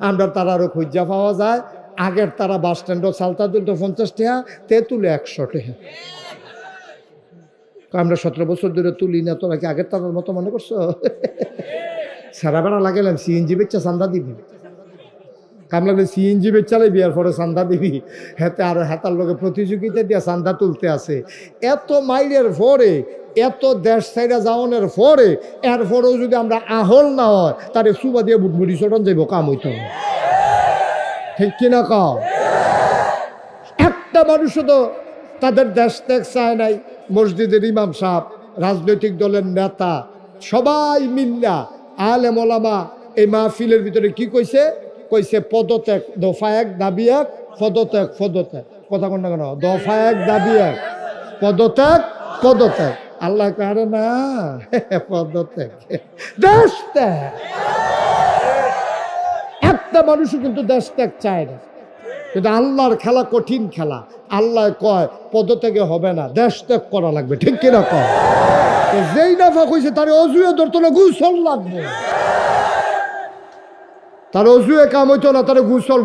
আমরা তারারও খুঁজা পাওয়া যায়। আগের তারা বাস স্ট্যান্ডও চালতা তুলতো 50 টাকা, তেঁতুলে 100 টাকা। আমরা 17 বছর ধরে তুলি না, তোরা কি আগের তারার মতো মনে করছো? সারা বেড়া লাগালাম সিএনজি বেচা চান্দা দিবি, কাম লাগলে সিএনজি বেচালাই বিয়ার পরে চান্দা দিবি। হেতে আর হেতার লোকে প্রতিযোগিতা দিয়া চান্দা তুলতে আছে। এত মাইলের পরে, এত দেশ সাইডা যাওয়ানোর পরে, এরপরেও যদি আমরা আহল না হয়, তারে সুবা দিয়ে বুটমুড়ি চটন যাইব, কাম হইতো না। ঠিক কিনা কাও? একটা মানুষও তো তাদের দেশ ত্যাগ চায় নাই। মসজিদের ইমাম সাহেব, রাজনৈতিক দলের নেতা, সবাই মিল্লা আলেম ওলামা এই মাহফিলের ভিতরে কি কইছে? কইছে পদত্যাগ, দফা এক দাবি এক, পদত্যাগ পদত্যাগ। কথা কোন না কেন? দফা এক দাবি এক, পদত্যাগ পদত্যাগ। আল্লাহ কারে না পদত্যাগ, দেশ ত্যাগ। একটা মানুষও কিন্তু দেশ ত্যাগ চায় না। কিন্তু আল্লাহর খেলা কঠিন খেলা। আল্লাহ কয় পদত্যাগে হবে না, দেশ ত্যাগ করা লাগবে। ঠিক কিনা কয়? যেই নাফা কইছে তার অজুয়ে ধরতো না, গুসল লাগবে। তার অজুয়ে কাম হইতো না, তার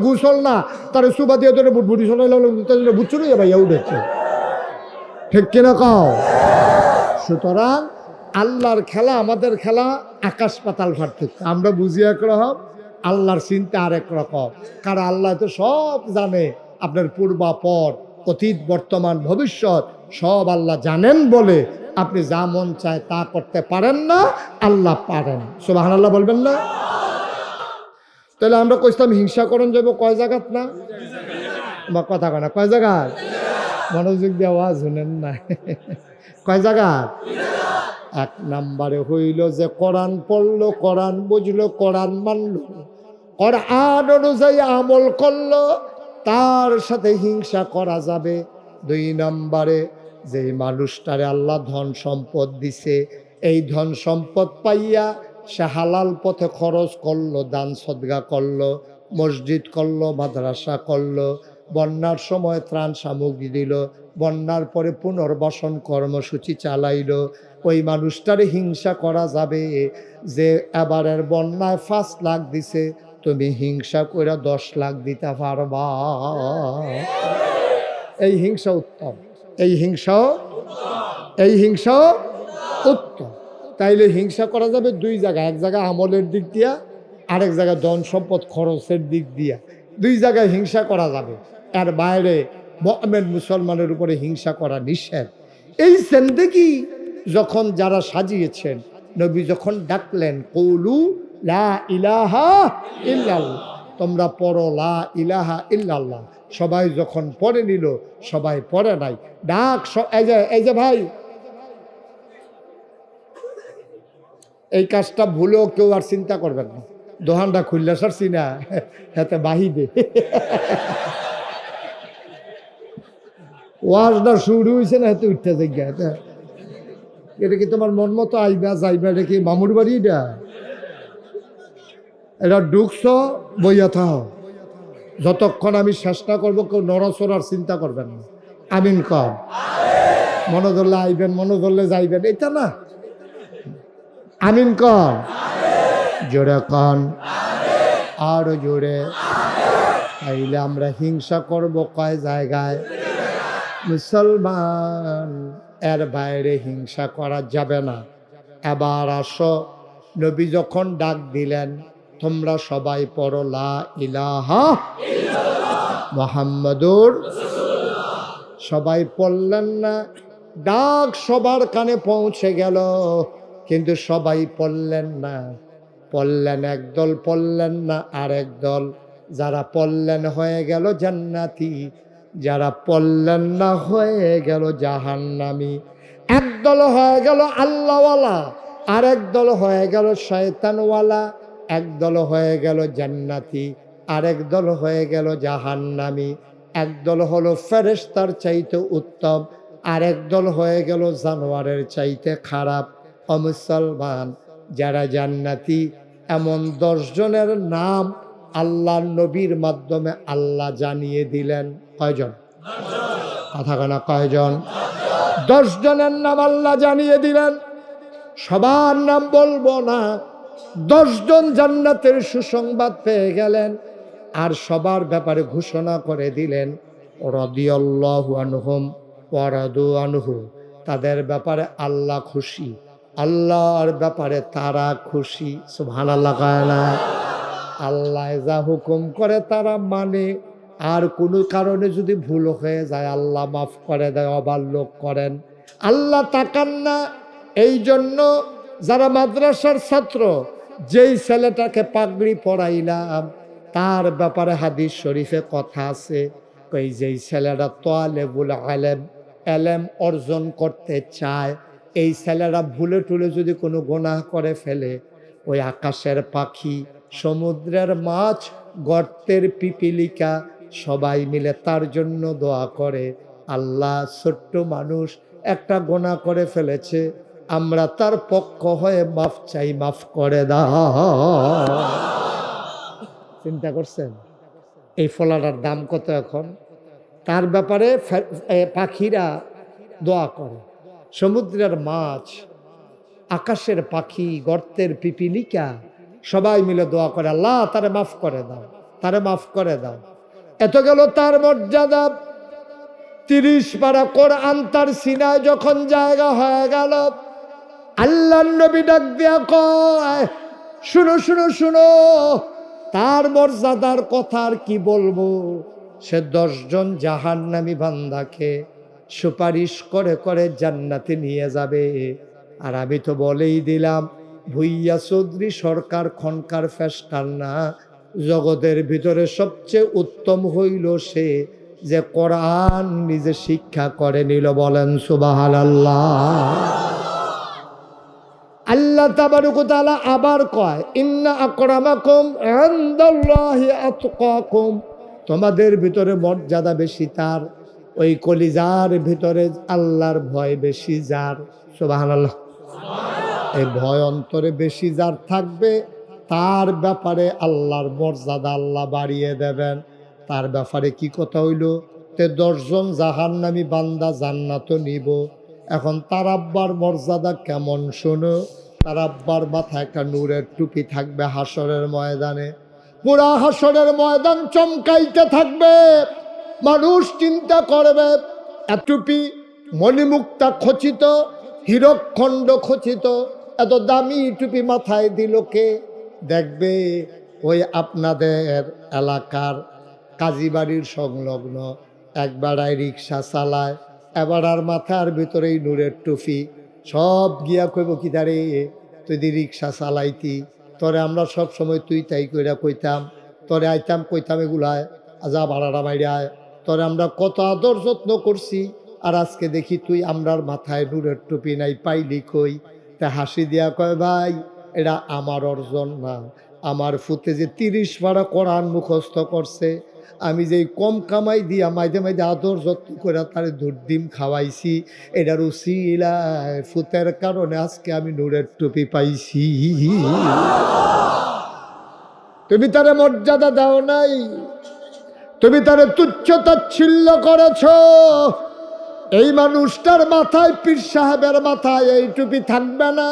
গুসল না, তার সুবা দিয়ে ধরে বুটবুটি শোনাইলে বুঝছো না ভাইয়া উঠেছে। ঠিক কিনা কও? সুতরাং আল্লাহর খেলা আমাদের খেলা আকাশ পাতাল পার্থক্য। আমরা বুঝি একরকম, আল্লাহর চিন্তা আরেক রকম। কারণ আল্লাহ তো সব জানে, আপনার পূর্বাপর, অতীত, বর্তমান, ভবিষ্যৎ সব আল্লাহ জানেন বলে আপনি যা মন চায় তা করতে পারেন না, আল্লাহ পারেন। সুবহানাল্লাহ বলবেন না? তাহলে আমরা কইতাম হিংসা করণ যাবো কয় জায়গাত না বা কথা কয় না, কয় জায়গায়? মনোযোগ দিয়ে আওয়াজ শুনেন না। কয় জায়গায়? 1 নম্বরে হইল যে কোরআন পড়লো, কোরআন বুঝলো, কোরআন মানলো, কোরআন অনুযায়ী আমল করলো, তার সাথে হিংসা করা যাবে। 2 নম্বরে যে মানুষটারে আল্লাহ ধন সম্পদ দিছে, এই ধন সম্পদ পাইয়া সে হালাল পথে খরচ করলো, দান সদকা করলো, মসজিদ করলো, মাদ্রাসা করলো, বন্যার সময় ত্রাণ সামগ্রী দিল, বন্যার পরে পুনর্বাসন কর্মসূচি চালাইল। ওই মানুষটারে হিংসা করা যাবে যে এবারের বন্যায় 5 লাখ দিছে, তুমি হিংসা করে 10 লাখ দিতে পারবা? এই হিংসা উত্তম, এই হিংসা উত্তম। তাইলে হিংসা করা যাবে 2 জায়গায়। এক জায়গায় আমলের দিক দিয়া, আরেক জায়গায় ধন সম্পদ খরচের দিক দিয়া। 2 জায়গায় হিংসা করা যাবে। এর বাইরে মুমিন মুসলমানের উপরে হিংসা করা নিষেধ। এই জিন্দেগি যখন যারা সাজিয়েছেন, নবী যখন ডাকলেন কৌলু লা ইলাহা ইল্লাল্লাহ, তোমরা পড়ো লা ইলাহা ইল্লাল্লাহ, সবাই যখন পড়ে নিল, সবাই পড়ে নাই। ডাক এই যে ভাই, এই কাজটা ভুলেও কেউ আর চিন্তা করবেন না। দোহানটা খুললে সারছি না, হাতে বাহিবে। ওয়াজটা শুরু হয়েছে না, হাতে উঠতে জায়গা। এটা কি তোমার মন মতো আইবা যাইবা? এটা কি মামুর বাড়ি? এটা ঢুকছ বইয়া থাও, যতক্ষণ আমি চেষ্টা করবো কেউ নড়াচড়ার চিন্তা করবেন না। আমিন কর। মনে ধরলে আইবেন, মনে ধরলে যাইবেন, এটা না। আমিন কর। জোরে কন, আরো জোরে। তাইলে আমরা হিংসা করব কয় জায়গায়? মুসলমান, এর বাইরে হিংসা করা যাবে না। এবার আসো, নবী যখন ডাক দিলেন তোমরা সবাই পড়ো লা ইলাহা মুহাম্মাদুর রাসূলুল্লাহ, সবাই পড়লেন না? ডাক সবার কানে পৌঁছে গেল, কিন্তু সবাই পড়লেন না। পড়লেন একদল, পড়লেন না আরেক দল। যারা পড়লেন হয়ে গেল জান্নাতি, যারা পড়লেন না হয়ে গেল জাহান্নামী। একদল হয়ে গেল আল্লাহওয়ালা, আরেক দল হয়ে গেল শয়তানওয়ালা। একদল হয়ে গেল জান্নাতি, আরেক দল হয়ে গেল জাহান্নামী। একদল হলো ফেরেশতার চাইতে উত্তম, আরেক দল হয়ে গেল জানোয়ারের চাইতে খারাপ। ও মুসলমান, যারা জান্নাতি এমন 10 জনের নাম আল্লাহর নবীর মাধ্যমে আল্লাহ জানিয়ে দিলেন। কয়জন? কথা কনা, কয়জন? 10 জনের নাম আল্লাহ জানিয়ে দিলেন। সবার নাম বলবো না, 10 জন জান্নাতের সুসংবাদ পেয়ে গেলেন আর সবার ব্যাপারে ঘোষণা করে দিলেন রাদিয়াল্লাহু আনহুম ওয়া রাদু আনহু, তাদের ব্যাপারে আল্লাহ খুশি, আল্লাহর ব্যাপারে তারা খুশি। সুবহানাল্লাহ কয় না? আল্লাহ যা হুকুম করে তারা মানে, আর কোনো কারণে যদি ভুল হয়ে যায় আল্লাহ মাফ করে দেয়, অবাল্য করেন, আল্লাহ তাকান না। এই জন্য যারা মাদ্রাসার ছাত্র, যেই ছেলেটাকে পাগড়ি পরাইলাম তার ব্যাপারে হাদিস শরীফে কথা আছে, কই যেই ছেলেটা তালেবুল আলেম, এলেম অর্জন করতে চায়, এই ছেলেরা ভুলে টুলে যদি কোনো গুনাহ করে ফেলে, ওই আকাশের পাখি, সমুদ্রের মাছ, গর্তের পিপিলিকা সবাই মিলে তার জন্য দোয়া করে, আল্লাহ ছোট্ট মানুষ একটা গুনাহ করে ফেলেছে, আমরা তার পক্ষ হয়ে মাফ চাই, মাফ করে দাও। চিন্তা করছেন এই ফলাটার দাম কত এখন? তার ব্যাপারে পাখিরা দোয়া করে, সমুদ্রের মাছ, আকাশের পাখি, গর্তের পিপিলিকা সবাই মিলে দোয়া করে, আল্লাহ তারে মাফ করে দাও, তারে মাফ করে দাও। এত গেল তার মর্যাদা। 30 পারা কোরআন তার সিনায় যখন জায়গা হয়ে গেল, আল্লাহর নবী ডাক দিয়া কয়, শুনো শুনো শুনো, তার মর্যাদার কথা আর কি বলবো। সে 10 জন জাহান্নামী বান্দাকে সুপারিশ করে করে জান্নাতে নিয়ে যাবে। আর আমি তো বলেই দিলাম, ভুইয়া চৌধুরী সরকার খনকার ফেসকার না, জগতের ভিতরে সবচেয়ে উত্তম হইল সে যে কোরআন নিজে শিক্ষা করে নিল। বলেন সুবহানাল্লাহ। আল্লাহ তাবারক ওয়া তাআলা আবার কয়, ইন্না আকরামাকুম ইনদাল্লাহি আতকাকুম, তোমাদের ভিতরে মর্যাদা বেশি তার, ওই কলিজার ভিতরে আল্লাহর ভয় বেশি যার। সুবহানাল্লাহ। এই ভয় অন্তরে বেশি যার থাকবে, তার ব্যাপারে আল্লাহর মর্যাদা আল্লাহ বাড়িয়ে দেবেন। তার ব্যাপারে কি কথা হইল? তে 10 জন জাহান্নামী বান্দা জান্নাত নিব। এখন তার আব্বার মর্যাদা কেমন শোনো। তার আব্বার মাথায় একটা নূরের টুপি থাকবে হাসরের ময়দানে, পুরা হাসরের ময়দান চমকাইতে থাকবে। মানুষ চিন্তা করবে, এত টুপি, মণিমুক্তা খচিত, হীরকখণ্ড খচিত, এত দামি টুপি মাথায় দিল কে? দেখবে ওই আপনাদের এলাকার কাজীবাড়ির সংলগ্ন একবারায় রিক্সা চালায়, এবার আর মাথার ভিতরেই নূরের টুপি। সব গিয়া কইব কি দাঁড়ে, তুই দি রিক্সা চালাইতি, তরে আমরা সব সময় তুই তাই কইরা কইতাম, তরে আইতাম কইতাম এগুলায় যা ভাড়াটা মাইরায়, তরে আমরা কত আদর যত্ন করছি, আর আজকে দেখি তুই আমরার মাথায় নূরের টুপি নাই, পাইলি কই? তা হাসি দিয়া কয়, ভাই এটা আমার অর্জন না, আমার ফুতে যে 30 পারা কোরআন মুখস্থ করছে, আমি যে কম কামাই দিয়া মাঝে মাঝে আদর যত্ন করে তারে দুধ ডিম খাওয়াইছি, এটার উসিলায় ফুতের কারণে আজকে আমি নূরের টুপি পাইছি। তুমি তারে মর্যাদা দাও নাই, তুমি তারে তুচ্ছ তাচ্ছিল্য করেছ। এই মানুষটার মাথায়, পীর সাহেবের মাথায় এই টুপি থাকবে না,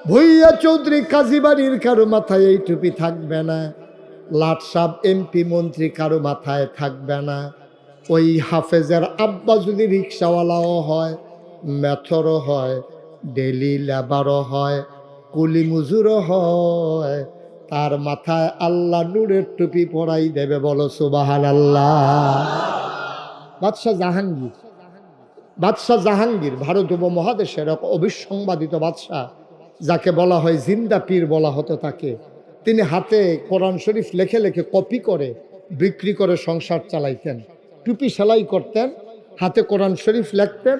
ভুইয়া চৌধুরী কাজীবাড়ির কারো মাথায় এই টুপি থাকবে না, লাট সাহেব এমপি মন্ত্রী কারো মাথায় থাকবে না। ওই হাফেজের আব্বা যদি রিক্সাওয়ালাও হয়, মেথরও হয়, ডেলি লেবারও হয়, কুলি মজুরও হয়, তার মাথায় আল্লাহ নূরের টুপি পরাই দেবে। বলো সুবহানাল্লাহ। বাদশাহ জাহাঙ্গীর, বাদশাহ জাহাঙ্গীর ভারত উপমহাদেশের এক অবিসংবাদিত বাদশাহ, যাকে বলা হয় জিন্দা পীর বলা হতো তাকে। তিনি হাতে কোরআন শরীফ লেখে লেখে কপি করে বিক্রি করে সংসার চালাইতেন, টুপি সেলাই করতেন, হাতে কোরআন শরীফ লিখতেন,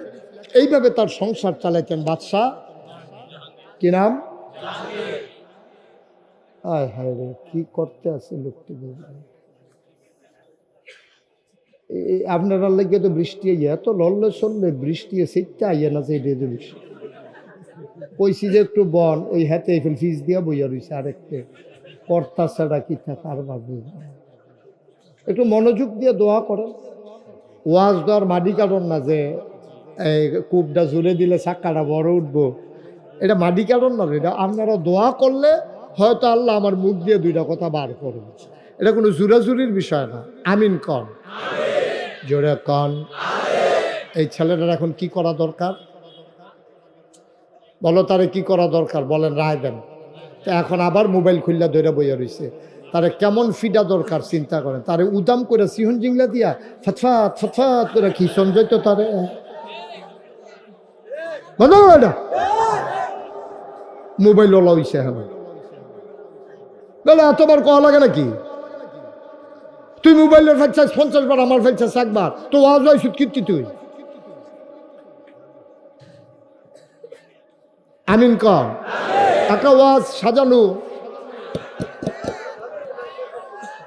এইভাবে তার সংসার চালাইতেন। বাদশাহ কি নাম? আয় হায় রে, কি করতে আছে লোকটি। আপনারা লেগে তো বৃষ্টি এত লড়লে চললে বৃষ্টি সেটা আইয়া না যে বৃষ্টি কইছি যে একটু বন ওই হাতে ফিস দিয়া বইয়া রয়েছে, আরেকটু কর্তা ছাড়া কি থাকার ভাবি। একটু মনোযোগ দিয়ে দোয়া করেন। ওয়াজ দেওয়ার মাটি কারণ না যে এই কূপটা জুড়ে দিলে চাক্কাটা বড় উঠবো, এটা মাটি কারণ না, এটা আপনারা দোয়া করলে হয়তো আল্লাহ আমার মুখ দিয়ে দুইটা কথা বার করবে। এটা কোনো জোরাজুরির বিষয় না। আমিন কন, জোরে কন। এই ছেলেটার এখন কি করা দরকার বলো? তারে কি করা দরকার বলেন, রায় দেন। তো এখন আবার মোবাইল খুললা ধরে বইয়া রয়েছে। তারে কেমন ফিডা দরকার চিন্তা করেন। তারে উদাম করে সিহন জিংলা দিয়া ফতফাত ফতফাত করে কি সঞ্জয় তো তারে মোবাইল ওলা হইছে। হ্যাঁ বলে এতবার কওয়া লাগে নাকি? তুই মোবাইলের ফেলছিস 50 বার, আমার ফেলছিস একবার, তো ওয়াজ হয় সুৎকীর্তি তুই। আমিন কর। একটা ওয়াজ সাজানো,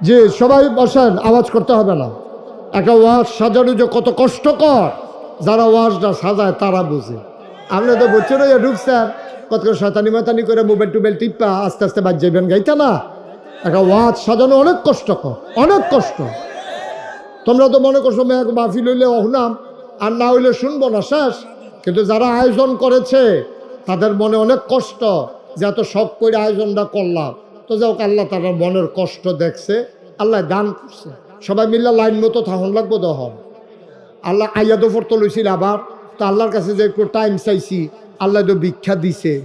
যে সবাই বসেন, আওয়াজ করতে হবে না। একটা ওয়াজ সাজানো যে কত কষ্টকর, যারা ওয়াজটা সাজায় তারা বুঝে। আপনি তো বছর হইয়া ঢুকছেন, কত করে শয়তানি মাতানি করে মোবাইল টোবাইল টিপা আস্তে আস্তে বাজ যাইবেন, গাইতে না। একটা ওয়াজ সাজানো অনেক কষ্টকর, অনেক কষ্ট। তোমরা তো মনে করছো মেয়ে মাহফিল হইলে অহনাম, আর না হইলে শুনবো না, শেষ। কিন্তু যারা আয়োজন করেছে তাদের মনে অনেক কষ্ট, যে এত শখ করে আয়োজনটা করলাম। তো যাও, আল্লাহ তার মনের কষ্ট দেখছে, আল্লাহ দান করছে। সবাই মিল্লা লাইন মতো থাকুন লাগবো তখন। আল্লাহ আইয়া দোফর তো লইছিল আবার, তো আল্লাহর কাছে যে একটু টাইম চাইছি, আল্লাহ তো ভিক্ষা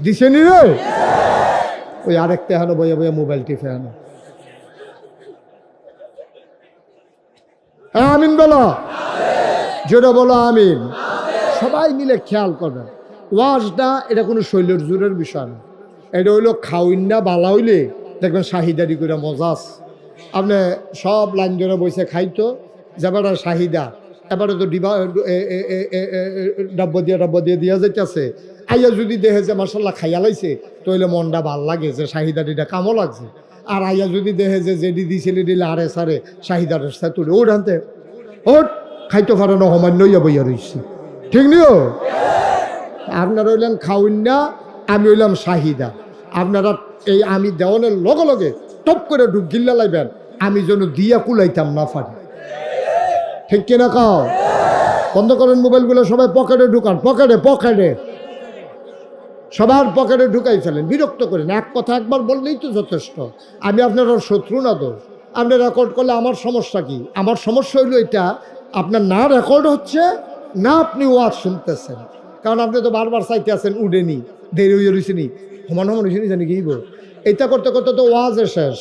দিছে নি রে। ওই আরেকটা হেন বইয়া বইয়া মোবাইল টিপে হেন। আমিন বলো, যেটা বলো আমিন। সবাই মিলে খেয়াল করবেন, ওয়াজটা এটা কোনো শৈলের জোরের বিষয় না। এটা হইলো খাওয়িন না বালা হইলে দেখবেন শাহিদারি করে মজা আছে। আপনি সব লাইন ধরে বসে খাইতো, যেবারে শাহিদা, এবারে তো ডাব্ব দিয়ে দিয়া যাইতেছে। আইয়া যদি দেখে যে মাসাল্লাহ খাইয়া লাইছে, তাহলে মনটা ভাল লাগে যে শাহিদারিটা কামও লাগছে। আর আইয়া যদি দেখে যে যেটি দিছিলে দিলে আরে সারে শাহিদার তুলে ওট আনতে ওট খাইতে পারে না, সমান্য ইয়া বইয়া রয়েছে, ঠিক নিও। আপনারা হইলেন খাওয়িন না, আমি হইলাম শাহিদা। আপনারা এই আমি দেওয়ানের লগে লগে টপ করে ঢুক গিল্লা লাইবেন, আমি যেন দিয়া কুলাইতাম না পারি, ঠিক কিনা কাও? বন্ধ করেন মোবাইলগুলো, সবাই পকেটে ঢুকান, পকেটে সবার পকেটে ঢুকাই ফেলেন, বিরক্ত করেন। এক কথা একবার বললেই তো যথেষ্ট। আমি আপনার শত্রু না তো। আপনি রেকর্ড করলে আমার সমস্যা কি? আমার সমস্যা হইলো এটা, আপনার না রেকর্ড হচ্ছে না আপনি ওয়াজ শুনতেছেন। কারণ আপনি তো বারবার চাইতে আছেন, উডেনি দেরি হয়ে রয়েছে নি, সমান হয়েছে নি, জানি কি এটা করতে করতে তো ওয়াজে শেষ।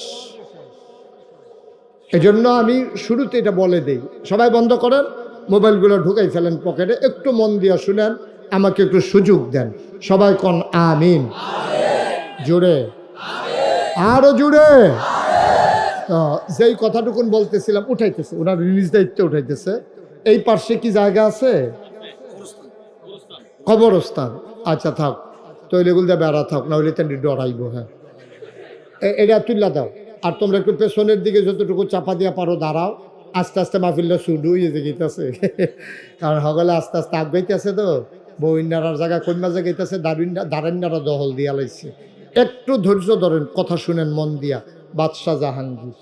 এই জন্য আমি শুরুতে এটা বলে দেই, সবাই বন্ধ করেন, মোবাইলগুলো ঢুকাই ফেলেন পকেটে, একটু মন দিয়া শুনেন, আমাকে একটু সুযোগ দেন। সবাই কোন আমিন, জুড়ে, আরো জুড়ে। যেই কথাটুকুন বলতেছিলাম, উঠাইতেছে ওনার রিলিজ দায়িত্ব উঠাইতেছে। এই পার্শ্বে কি জায়গা আছে? কবরস্থান। আচ্ছা থাক, তৈলেগুল দিয়ে বেড়া থাক, না হইলে তেমনি ডরাইব। হ্যাঁ, এটা তুল্লা দাও। আর তোমরা একটু পেছনের দিকে যতটুকু চাপা দিয়া পারো দাঁড়াও। আস্তে আস্তে মাহফিলটা শুরু হয়ে যেতেছে, কারণ সকলে আস্তে আস্তে আগাইতেছে। তো বইনারার জায়গা কন্যা জায়গাইতেছে, দাঁড়ান্নারা দহল দিয়া লাইছে। একটু ধৈর্য ধরেন, কথা শুনেন মন দিয়া। বাদশাহ জাহাঙ্গীর,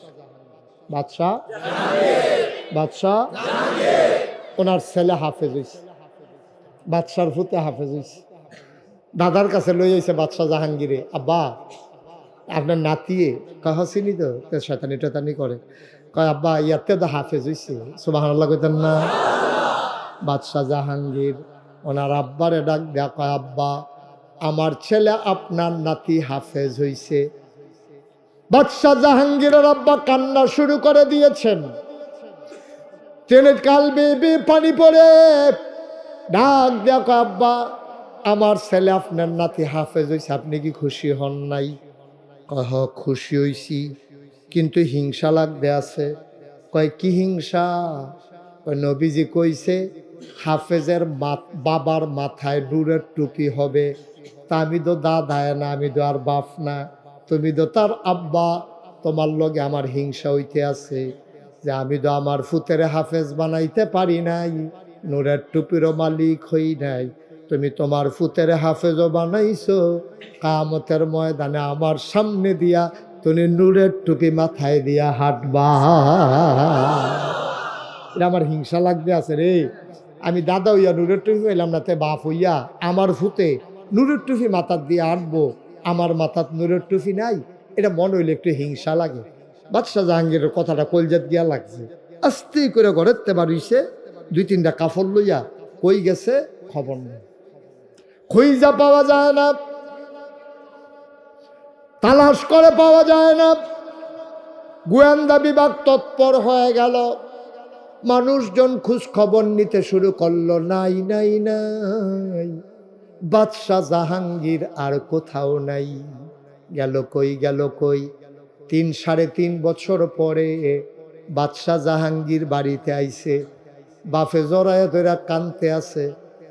বাদশাহ ওনার ছেলে হাফেজ হয়েছে, বাদশার ফুতে হাফেজ হয়েছে। দাদার কাছে লই আইছে বাদশাহ জাহাঙ্গীরে, আব্বা আপনার নাতিয়ে কহ চিনি তো শয়তানি টেতানি করে, কয় আব্বা ইয়াতে তো হাফেজ হয়েছে। সুবহানাল্লাহ কইতেন না? বাদশাহ জাহাঙ্গীর ওনার আব্বারে ডাক দেয়া, কয় আব্বা আমার ছেলে আপনার নাতি হাফেজ হয়েছে। বাদশাহ জাহাঙ্গীরের আব্বা কান্না শুরু করে দিয়েছেন, ট্রেনে কাল বেবি পানি পড়ে ডাক দেয়া, কয় আব্বা আমার ছেলে আপনার নাতি হাফেজ হয়েছে, আপনি কি খুশি হন নাই? কহ খুশি হইছি, কিন্তু হিংসা লাগতে আছে। কয় কি হিংসা? কয় নবীজি কইছে হাফেজের বাবার মাথায় নূরের টুপি হবে। তা আমি তো দাদায় না, আমি তো আর বাপ না, তুমি তো তার আব্বা, তোমার লগে আমার হিংসা হইতে আছে যে আমি তো আমার ফুতের হাফেজ বানাইতে পারি নাই, নূরের টুপিরও মালিক হই নাই। তুমি তোমার ফুতের হাফেজও বানাইছো, কিয়ামতের ময়দানে আমার সামনে দিয়া তুমি নূরের টুপি মাথায় দিয়া হাঁটবা। এটা আমার হিংসা লাগতে আছে রে। আমি দাদা হইয়া নূরের টুপি হইলাম না, তে বাপ হইয়া আমার ফুতে নূরের টুপি মাথার দিয়ে হাঁটবো, আমার মাথার নূরের টুপি নাই। এটা মনে হইলে একটু হিংসা লাগে। বাদশাহ জাহাঙ্গীরের কথাটা কলজাত গিয়া লাগছে, আস্তে করে ঘরের তে বাড়িছে, 2-3টা কাপড় লইয়া কই গেছে খবর নেই, খুঁজা পাওয়া যায় না, তালাশ করে পাওয়া যায় না। গোয়েন্দা বিভাগ তৎপর হয়ে গেল, মানুষজন খোঁজ খবর নিতে শুরু করলো, নাই নাই নাই, বাদশাহ জাহাঙ্গীর আর কোথাও নাই। গেল কই গেল কই? 3-3.5 বছর পরে বাদশাহ জাহাঙ্গীর বাড়িতে আইছে, বাপে জড়ায় ধরে কানতে আছে,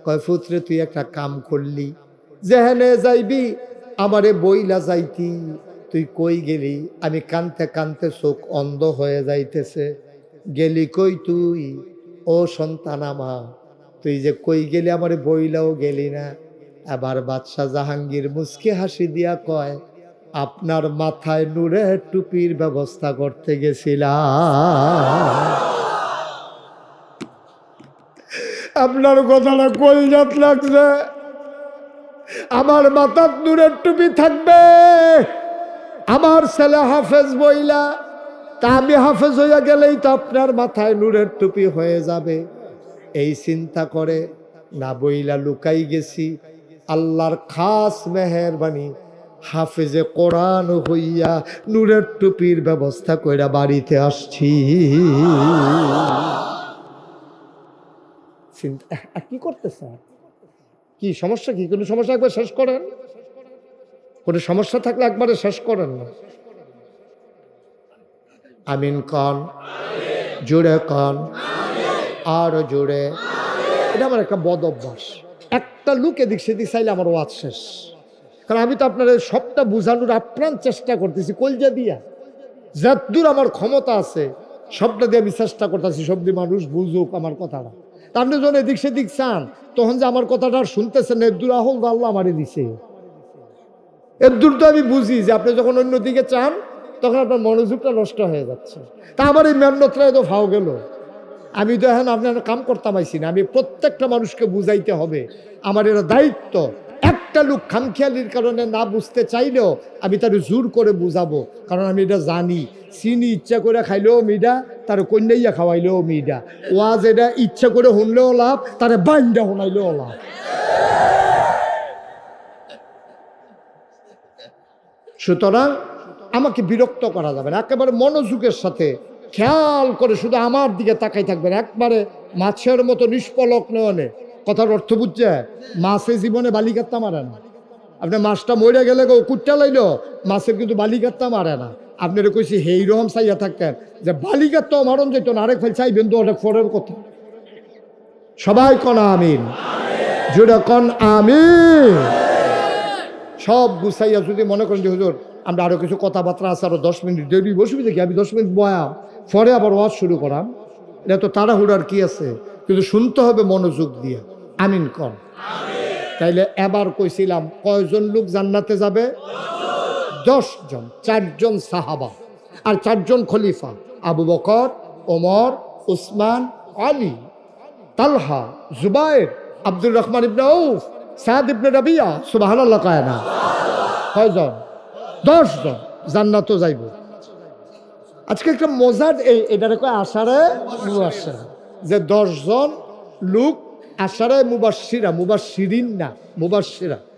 কয় পুত্রে তুই একটা কাম করলি, যেখানে যাইবি আমারে বইলা যাইতি, তুই কই গেলি? আমি কানতে কানতে চোখ অন্ধ হয়ে যাইতেছে, গেলি কই তুই? ও সন্তান আমার, তুই যে কই গেলি আমারে বইলাও গেলি না। আবার বাদশাহ জাহাঙ্গীর মুচকি হাসি দিয়া কয়, আপনার মাথায় নূরের টুপির ব্যবস্থা করতে গেছিলাম। আপনার কথাটা কলজাত লাগছে, আমার মাথার নূরের টুপি থাকবে, আমার ছেলে হাফেজ বইলা, তা আমি হাফেজ হইয়া গেলেই তো আপনার মাথায় নূরের টুপি হয়ে যাবে। এই চিন্তা করে না বইলা লুকাই গেছি, আল্লাহর খাস মেহেরবানি হাফেজে কোরআন হইয়া নূরের টুপির ব্যবস্থা কইরা বাড়িতে আসছি। কি করতেছে? কি সমস্যা? কি কোনো সমস্যা? একবার শেষ করেন। কোনো সমস্যা থাকলে একবারে শেষ করেন না। আমিন কন, জোরে কন, আরো জোরে। এটা আমার একটা বদ অভ্যাস, একটা লুক এদিক সেদিক চাইলে আমার ওয়াজ শেষ। কারণ আমি তো আপনাদের সবটা বুঝানোর আপ্রাণ চেষ্টা করতেছি, কলজা দিয়া যতদূর আমার ক্ষমতা আছে সবটা দিয়ে আমি চেষ্টা করতেছি, সব দিয়ে মানুষ বুঝুক আমার কথাটা। তা আপনি যখন এদিক সেদিক চান, তখন যে আমার কথাটা আর শুনতেছেন, এর আহল আল্লাহ আমারে দিছে। এর দূর তো আমি বুঝি যে আপনি যখন অন্যদিকে চান তখন আপনার মনোযোগটা নষ্ট হয়ে যাচ্ছে। তা আমার এই মেহনতটা তো ফাও গেল। আমি তো এখন আপনার কাম করতাম আইছি না, আমি প্রত্যেকটা মানুষকে বুঝাইতে হবে, আমার এটা দায়িত্ব। একটা লোক খামখেয়ালির কারণে না বুঝতে চাইলেও আমি তার জোর করে বুঝাবো, কারণ আমি এটা জানি। চিনি ইচ্ছা করে খাইলেও মিডা, তার কন্যাইয়া খাওয়াইলেও মিডা। ওয়াজ এটা ইচ্ছা করে শুনলেও লাভ, তারে বাইন্ডা শোনাইলেও লাভ। সুতরাং আমাকে বিরক্ত করা যাবে না, একেবারে মনোযোগের সাথে খেয়াল করে শুধু আমার দিকে তাকাই থাকবেন, একবারে মাছের মতো নিষ্পলক নয়নে। কথার অর্থ বুঝছে? মাছে জীবনে বালিকাত্তা মারে না। আপনি মাছটা মরে গেলে কুট্টা লাইলো, মাছের কিন্তু বালিকাত্তা মারে না। আপনারা কইছি হেই রকম চাইয়া থাকেন যে বালিকাত্তাও মারণ যেত না, আরেক ফেল চাইবেন তো অনেক ফরের কথা। সবাই কন আমিন, জোরে কন আমিন। সব গুছাইয়া যদি মনে করেন যে হুজুর আমরা আরো কিছু কথাবার্তা আছে, আরো 10 মিনিট দেরি, বসবি দেখি আমি 10 মিনিট বয়াম, পরে আবার ওয়াজ শুরু করাম, এটা তো তাড়াহুড়ার কি আছে? কিন্তু শুনতে হবে মনোযোগ দিয়ে। আমিন কন। তাইলে এবার কইছিলাম কয়জন লোক জান্নাতে যাবে? 10 জন। 4 জন সাহাবা আর 4 জন খলিফা, আবু বকর, ওমর, উসমান, আলী, তালহা, জুবায়ের, আব্দুর রহমান ইবনে আউফ, সাদ ইবনে রাবিয়া। সুবহানাল্লাহ কয় না? কয়জন? 10 জন জান্নাতে যাইব। আজকে একটা মজার এটারে কয় আশারে মুবাশশিরা, যে 10 জন লোক আশারে মুবাশশিরা, মুবাশশিরিন না, মুবাশশিরা।